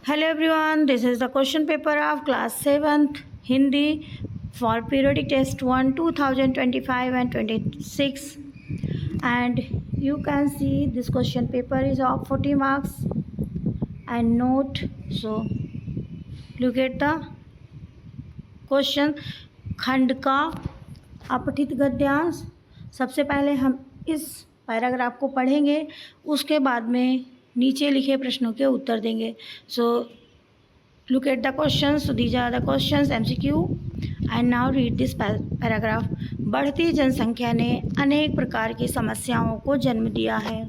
Hello everyone, this is the question paper of class 7th Hindi for periodic test 1 2025 and 26, and you can see this question paper is of 40 marks and note. So look at the question. खंड का अपठित गद्यांश। सबसे पहले हम इस paragraph को पढ़ेंगे, उसके बाद में नीचे लिखे प्रश्नों के उत्तर देंगे। So look at the questions. So these are the questions MCQ and now read this paragraph. बढ़ती जनसंख्या ने अनेक प्रकार की समस्याओं को जन्म दिया है.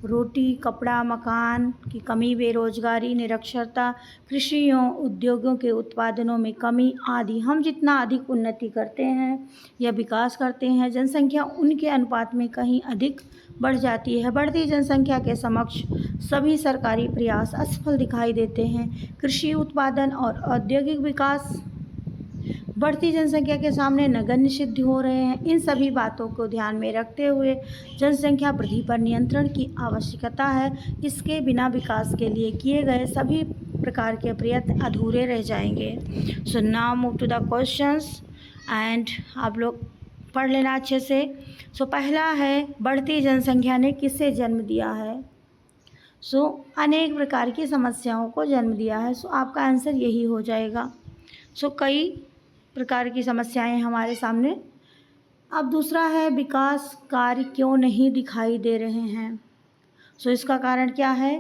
रोटी, कपड़ा, मकान की कमी, बेरोजगारी, निरक्षरता, कृषि एवं उद्योगों के उत्पादनों में कमी आदि. हम जितना अधिक उन्नति करते हैं या विकास करते हैं, जनसंख्या उनके अनुपात में कहीं अधिक बढ़ जाती है. बढ़ती जनसंख्या के समक्ष सभी सरकारी प्रयास असफल दिखाई देते हैं. कृषि उत्पादन और औद्योगिक विकास बढ़ती जनसंख्या के सामने नगण्य सिद्ध हो रहे हैं. इन सभी बातों को ध्यान में रखते हुए जनसंख्या वृद्धि पर नियंत्रण की आवश्यकता है. इसके बिना विकास के लिए किए गए सभी प्रकार के प्रयत्न अधूरे रह जाएंगे. So now move to the questions and आप लोग पढ़ लेना अच्छे से. सो पहला है, बढ़ती जनसंख्या ने किससे जन्म दिया है? सो अनेक प्रकार की समस्याओं को जन्म दिया है. सो आपका आंसर यही हो जाएगा. सो कई प्रकार की समस्याएं हमारे सामने. अब दूसरा है, विकास कार्य क्यों नहीं दिखाई दे रहे हैं? सो इसका कारण क्या है?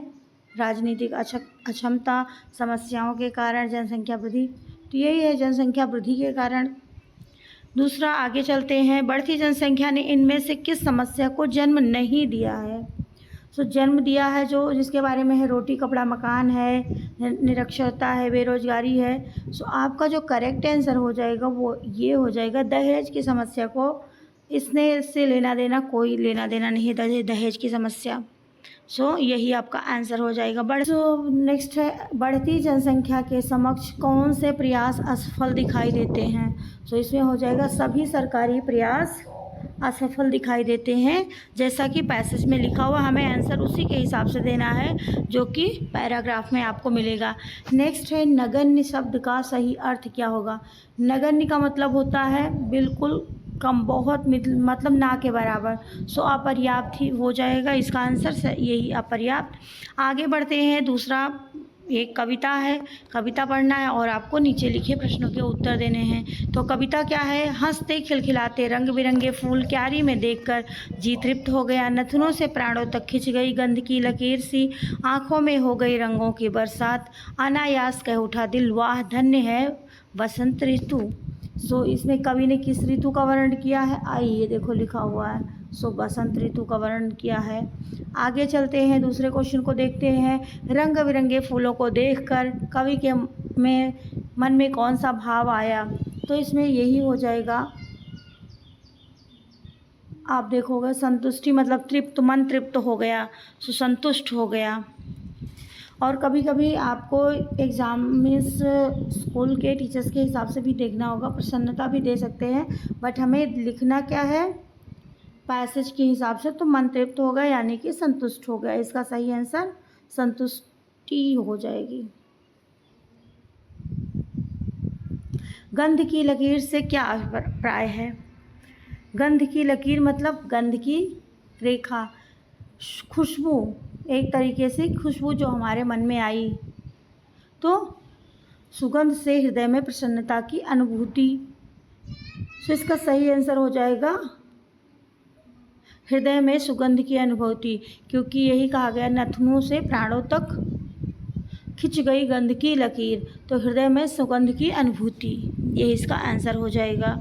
राजनीतिक अक्षमता, समस्याओं के कारण, जनसंख्या वृद्धि. तो यही है, जनसंख्या वृद्धि के कारण. दूसरा, आगे चलते हैं, बढ़ती जनसंख्या ने इनमें से किस समस्या को जन्म नहीं दिया है? सो जन्म दिया है जो जिसके बारे में है, रोटी, कपड़ा, मकान है, निरक्षरता है, बेरोजगारी है. सो आपका जो करेक्ट आंसर हो जाएगा वो ये हो जाएगा, दहेज की समस्या को इसने इससे लेना देना कोई लेना देना नहीं है, दहेज की समस्या. सो यही आपका आंसर हो जाएगा. सो नेक्स्ट है, बढ़ती जनसंख्या के समक्ष कौन से प्रयास असफल दिखाई देते हैं? सो इसमें हो जाएगा, सभी सरकारी प्रयास असफल दिखाई देते हैं. जैसा कि पैसेज में लिखा हुआ, हमें आंसर उसी के हिसाब से देना है जो कि पैराग्राफ में आपको मिलेगा. नेक्स्ट है, नगण्य शब्द का सही अर्थ क्या होगा? नगण्य का मतलब होता है बिल्कुल कम, बहुत, मतलब ना के बराबर. सो अपर्याप्त ही हो जाएगा इसका आंसर, यही अपर्याप्त. आगे बढ़ते हैं. दूसरा एक कविता है, कविता पढ़ना है और आपको नीचे लिखे प्रश्नों के उत्तर देने हैं. तो कविता क्या है? हंसते खिलखिलाते रंग बिरंगे फूल क्यारी में देखकर जी तृप्त हो गया. नथनों से प्राणों तक खिंच गई गंध की लकीर सी, आँखों में हो गई रंगों की बरसात. अनायास कह उठा दिल, वाह धन्य है बसंत ऋतु. सो इसमें कवि ने किस ऋतु का वर्णन किया है? आइए देखो लिखा हुआ है. सो बसंत ऋतु का वर्णन किया है. आगे चलते हैं, दूसरे क्वेश्चन को देखते हैं. रंग बिरंगे फूलों को देखकर कवि के मन में कौन सा भाव आया? तो इसमें यही हो जाएगा, आप देखोगे संतुष्टि, मतलब तृप्त, मन तृप्त हो गया, सो संतुष्ट हो गया. और कभी कभी आपको एग्ज़ाम में स्कूल के टीचर्स के हिसाब से भी देखना होगा, प्रसन्नता भी दे सकते हैं, बट हमें लिखना क्या है पैसेज के हिसाब से. तो मन तृप्त हो गया यानी कि संतुष्ट हो गया. इसका सही आंसर संतुष्टि हो जाएगी. गंध की लकीर से क्या अभिप्राय है? गंध की लकीर मतलब गंध की रेखा, खुशबू, एक तरीके से खुशबू जो हमारे मन में आई. तो सुगंध से हृदय में प्रसन्नता की अनुभूति. तो इसका सही आंसर हो जाएगा हृदय में सुगंध की अनुभूति, क्योंकि यही कहा गया, नथनों से प्राणों तक खिंच गई गंध की लकीर. तो हृदय में सुगंध की अनुभूति, यही इसका आंसर हो जाएगा.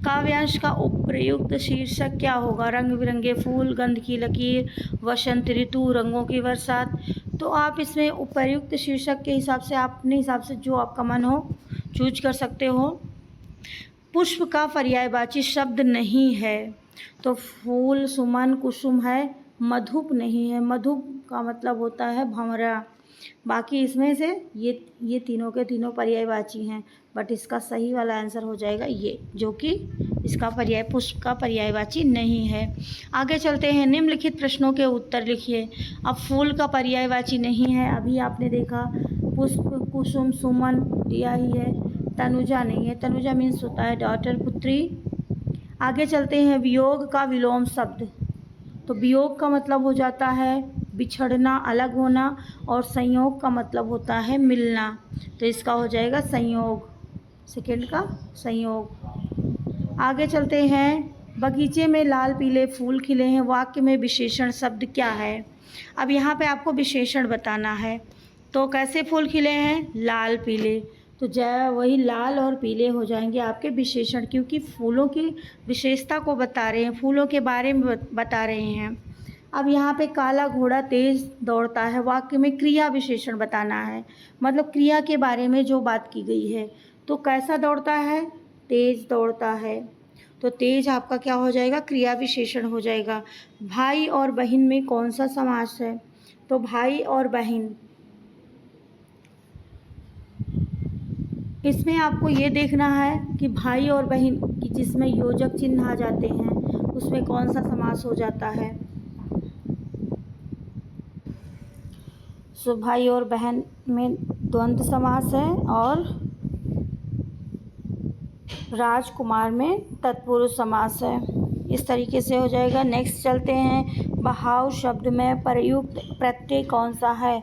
काव्यांश का उपयुक्त शीर्षक क्या होगा? रंग बिरंगे फूल, गंध की लकीर, वसंत ऋतु, रंगों की बरसात. तो आप इसमें उपयुक्त शीर्षक के हिसाब से अपने हिसाब से जो आपका मन हो चूज कर सकते हो. पुष्प का पर्यायवाची शब्द नहीं है. तो फूल, सुमन, कुसुम है, मधुप नहीं है. मधुप का मतलब होता है भंवरा. बाकी इसमें से ये तीनों के तीनों पर्यायवाची हैं, बट इसका सही वाला आंसर हो जाएगा ये, जो कि इसका पर्याय, पुष्प का पर्यायवाची नहीं है. आगे चलते हैं, निम्नलिखित प्रश्नों के उत्तर लिखिए. अब फूल का पर्यायवाची नहीं है, अभी आपने देखा पुष्प, कुसुम, सुमन दिया ही है। तनुजा नहीं है, तनुजा मीन्स होता है डॉटर, पुत्री। आगे चलते हैं, वियोग का विलोम शब्द। तो वियोग का मतलब हो जाता है बिछड़ना, अलग होना, और संयोग का मतलब होता है मिलना। तो इसका हो जाएगा संयोग, सेकंड का संयोग। आगे चलते हैं, बगीचे में लाल पीले फूल खिले हैं, वाक्य में विशेषण शब्द क्या है। अब यहाँ पे आपको विशेषण बताना है। तो कैसे फूल खिले हैं, लाल पीले, तो वही लाल और पीले हो जाएंगे आपके विशेषण, क्योंकि फूलों की विशेषता को बता रहे हैं, फूलों के बारे में बता रहे हैं। अब यहाँ पे काला घोड़ा तेज दौड़ता है, वाक्य में क्रिया विशेषण बताना है, मतलब क्रिया के बारे में जो बात की गई है। तो कैसा दौड़ता है, तेज दौड़ता है, तो तेज आपका क्या हो जाएगा, क्रिया विशेषण हो जाएगा। भाई और बहन में कौन सा समास है, तो भाई और बहन, इसमें आपको ये देखना है कि भाई और बहन की जिसमें योजक चिन्ह आ जाते हैं उसमें कौन सा समास हो जाता है। सो भाई और बहन में द्वंद्व समास है, और राजकुमार में तत्पुरुष समास है। इस तरीके से हो जाएगा। नेक्स्ट चलते हैं, बहाव शब्द में प्रयुक्त प्रत्यय कौन सा है।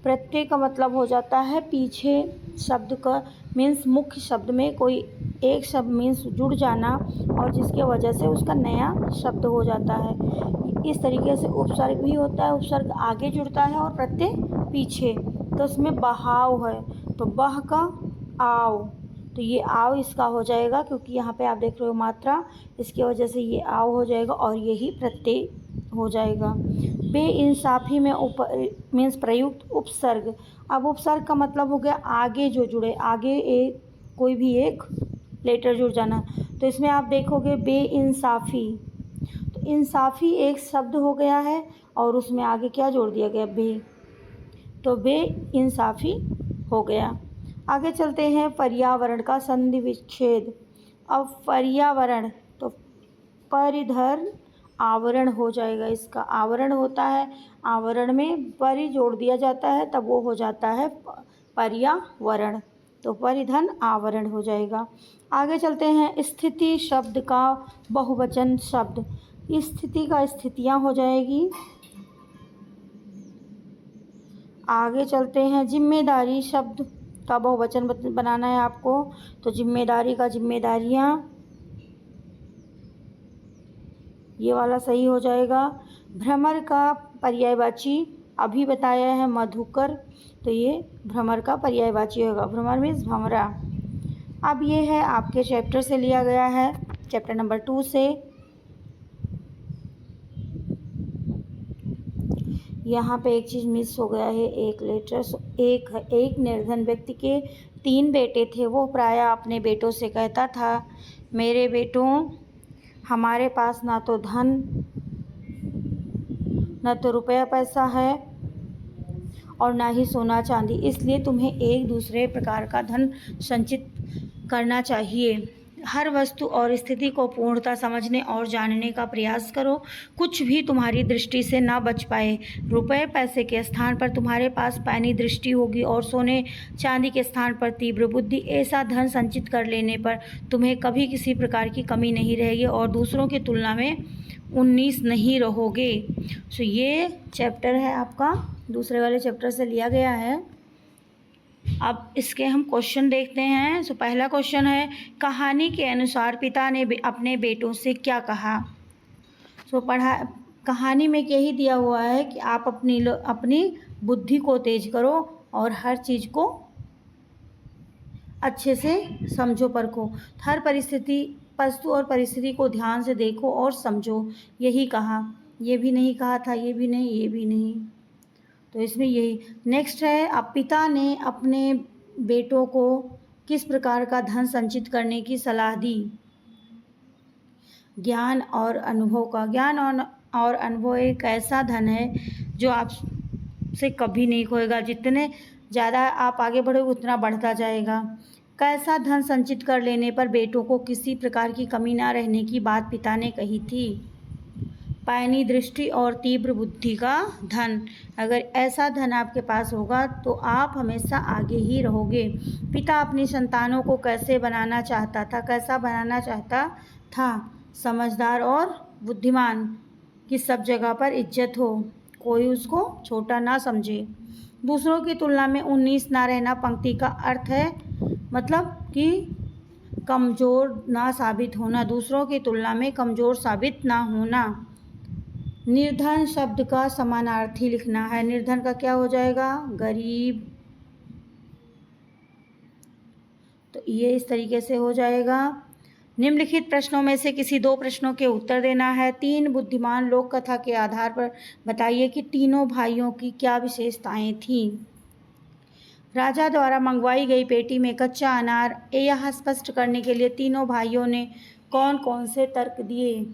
प्रत्यय का मतलब हो जाता है पीछे शब्द का, मीन्स मुख्य शब्द में कोई एक शब्द मीन्स जुड़ जाना, और जिसके वजह से उसका नया शब्द हो जाता है। इस तरीके से उपसर्ग भी होता है, उपसर्ग आगे जुड़ता है और प्रत्यय पीछे। तो उसमें बहाव है, तो बह का आव, तो ये आव इसका हो जाएगा, क्योंकि यहाँ पे आप देख रहे हो मात्रा, इसकी वजह से ये आव हो जाएगा और यही प्रत्यय हो जाएगा। बेइंसाफी में मीन्स प्रयुक्त उपसर्ग। अब उपसर्ग का मतलब हो गया आगे जो जुड़े, आगे एक कोई भी एक लेटर जुड़ जाना। तो इसमें आप देखोगे बेइंसाफी, तो इंसाफी एक शब्द हो गया है और उसमें आगे क्या जोड़ दिया गया, बे, तो बेइंसाफी हो गया। आगे चलते हैं, पर्यावरण का संधि विच्छेद। अब पर्यावरण तो परिधर आवरण हो जाएगा, इसका आवरण होता है, आवरण में परि जोड़ दिया जाता है तब वो हो जाता है पर्यावरण, तो परिधन आवरण हो जाएगा। आगे चलते हैं, स्थिति शब्द का बहुवचन शब्द। स्थिति का स्थितियाँ हो जाएगी। आगे चलते हैं, जिम्मेदारी शब्द का बहुवचन बनाना है आपको, तो जिम्मेदारी का जिम्मेदारियाँ, ये वाला सही हो जाएगा। भ्रमर का पर्यायवाची अभी बताया है मधुकर, तो ये भ्रमर का पर्यायवाची होगा, भ्रमर मीन्स भंवरा। अब ये है आपके चैप्टर से लिया गया है, चैप्टर नंबर 2 से। यहाँ पे एक चीज़ मिस हो गया है, एक लेटर। एक निर्धन व्यक्ति के 3 बेटे थे, वो प्रायः अपने बेटों से कहता था, मेरे बेटों, हमारे पास ना तो धन न तो रुपया पैसा है और ना ही सोना चांदी, इसलिए तुम्हें एक दूसरे प्रकार का धन संचित करना चाहिए। हर वस्तु और स्थिति को पूर्णतः समझने और जानने का प्रयास करो, कुछ भी तुम्हारी दृष्टि से ना बच पाए। रुपए पैसे के स्थान पर तुम्हारे पास पैनी दृष्टि होगी और सोने चांदी के स्थान पर तीव्र बुद्धि। ऐसा धन संचित कर लेने पर तुम्हें कभी किसी प्रकार की कमी नहीं रहेगी और दूसरों की तुलना में 19 नहीं रहोगे। सो ये चैप्टर है आपका, दूसरे वाले चैप्टर से लिया गया है। अब इसके हम क्वेश्चन देखते हैं। सो पहला क्वेश्चन है, कहानी के अनुसार पिता ने अपने बेटों से क्या कहा। सो कहानी में यही दिया हुआ है कि आप अपनी बुद्धि को तेज करो और हर चीज़ को अच्छे से समझो, परखो, हर परिस्थिति, वस्तु और परिस्थिति को ध्यान से देखो और समझो, यही कहा। ये भी नहीं कहा था, ये भी नहीं, ये भी नहीं, तो इसमें यही। नेक्स्ट है, अब पिता ने अपने बेटों को किस प्रकार का धन संचित करने की सलाह दी। ज्ञान और अनुभव का। ज्ञान और अनुभव एक ऐसा धन है जो आपसे कभी नहीं खोएगा, जितने ज़्यादा आप आगे बढ़ोगे उतना बढ़ता जाएगा। कैसा धन संचित कर लेने पर बेटों को किसी प्रकार की कमी ना रहने की बात पिता ने कही थी। पैनी दृष्टि और तीव्र बुद्धि का धन। अगर ऐसा धन आपके पास होगा तो आप हमेशा आगे ही रहोगे। पिता अपनी संतानों को कैसा बनाना चाहता था? समझदार और बुद्धिमान, कि सब जगह पर इज्जत हो, कोई उसको छोटा ना समझे। दूसरों की तुलना में 19 ना रहना पंक्ति का अर्थ है मतलब कि कमज़ोर ना साबित होना, दूसरों की तुलना में कमज़ोर साबित ना होना। निर्धन शब्द का समानार्थी लिखना है। निर्धन का क्या हो जाएगा? गरीब। तो ये इस तरीके से हो जाएगा। निम्नलिखित प्रश्नों में से किसी 2 प्रश्नों के उत्तर देना है। 3 बुद्धिमान लोक कथा के आधार पर बताइए कि तीनों भाइयों की क्या विशेषताएं थीं। राजा द्वारा मंगवाई गई पेटी में कच्चा अनार, यह स्पष्ट करने के लिए तीनों भाइयों ने कौन कौन से तर्क दिए?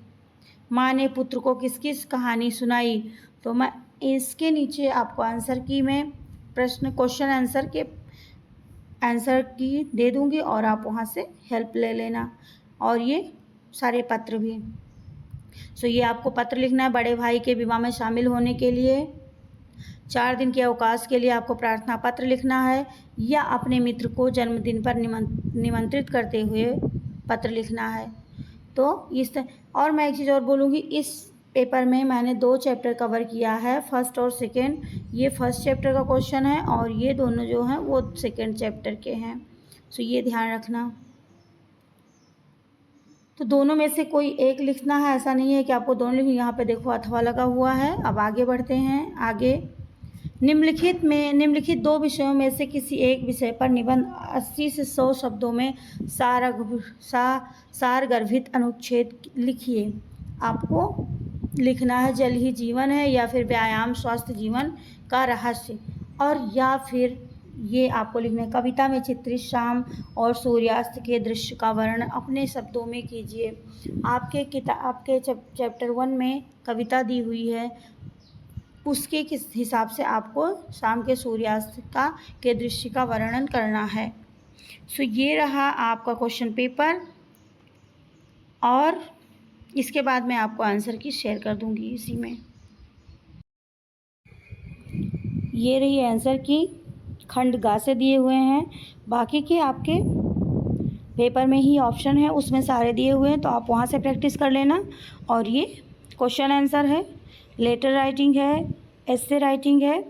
माँ ने पुत्र को किस किस कहानी सुनाई? तो मैं इसके नीचे आपको आंसर की मैं क्वेश्चन आंसर की दे दूंगी और आप वहाँ से हेल्प ले लेना, और ये सारे पत्र भी। ये आपको पत्र लिखना है बड़े भाई के विवाह में शामिल होने के लिए। 4 दिन के अवकाश के लिए आपको प्रार्थना पत्र लिखना है, या अपने मित्र को जन्मदिन पर निमंत्रित करते हुए पत्र लिखना है। तो और मैं एक चीज़ और बोलूँगी, इस पेपर में मैंने 2 चैप्टर कवर किया है, फर्स्ट और सेकेंड। ये फर्स्ट चैप्टर का क्वेश्चन है और ये दोनों जो हैं वो सेकेंड चैप्टर के हैं। ये ध्यान रखना। तो दोनों में से कोई एक लिखना है, ऐसा नहीं है कि आपको दोनों लिखना। यहाँ पे देखो अथवा लगा हुआ है। अब आगे बढ़ते हैं। आगे निम्नलिखित 2 विषयों में से किसी एक विषय पर निबंध 80 से 100 शब्दों में सारगर्भित अनुच्छेद लिखिए। आपको लिखना है जल ही जीवन है, या फिर व्यायाम स्वस्थ जीवन का रहस्य, और या फिर ये आपको लिखना है कविता में चित्रित शाम और सूर्यास्त के दृश्य का वर्णन अपने शब्दों में कीजिए। आपके चैप्टर 1 में कविता दी हुई है, उसके किस हिसाब से आपको शाम के सूर्यास्त के दृश्य का वर्णन करना है। ये रहा आपका क्वेश्चन पेपर, और इसके बाद मैं आपको आंसर की शेयर कर दूंगी इसी में। ये रही आंसर की, खंड गा से दिए हुए हैं। बाकी के आपके पेपर में ही ऑप्शन है, उसमें सारे दिए हुए हैं, तो आप वहाँ से प्रैक्टिस कर लेना। और ये क्वेश्चन आंसर है, लेटर राइटिंग है, एस्से राइटिंग है,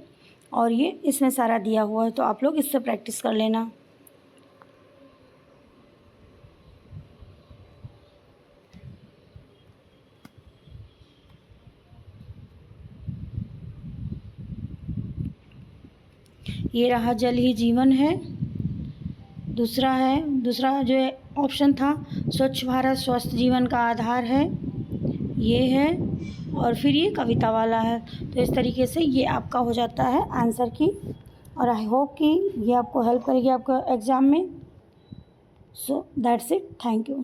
और ये इसमें सारा दिया हुआ है, तो आप लोग इससे प्रैक्टिस कर लेना। ये रहा जल ही जीवन है। दूसरा जो ऑप्शन था स्वच्छ भारत स्वस्थ जीवन का आधार है, ये है, और फिर ये कविता वाला है। तो इस तरीके से ये आपका हो जाता है आंसर की, और आई होप कि ये आपको हेल्प करेगी आपका एग्ज़ाम में। So that's it, thank you.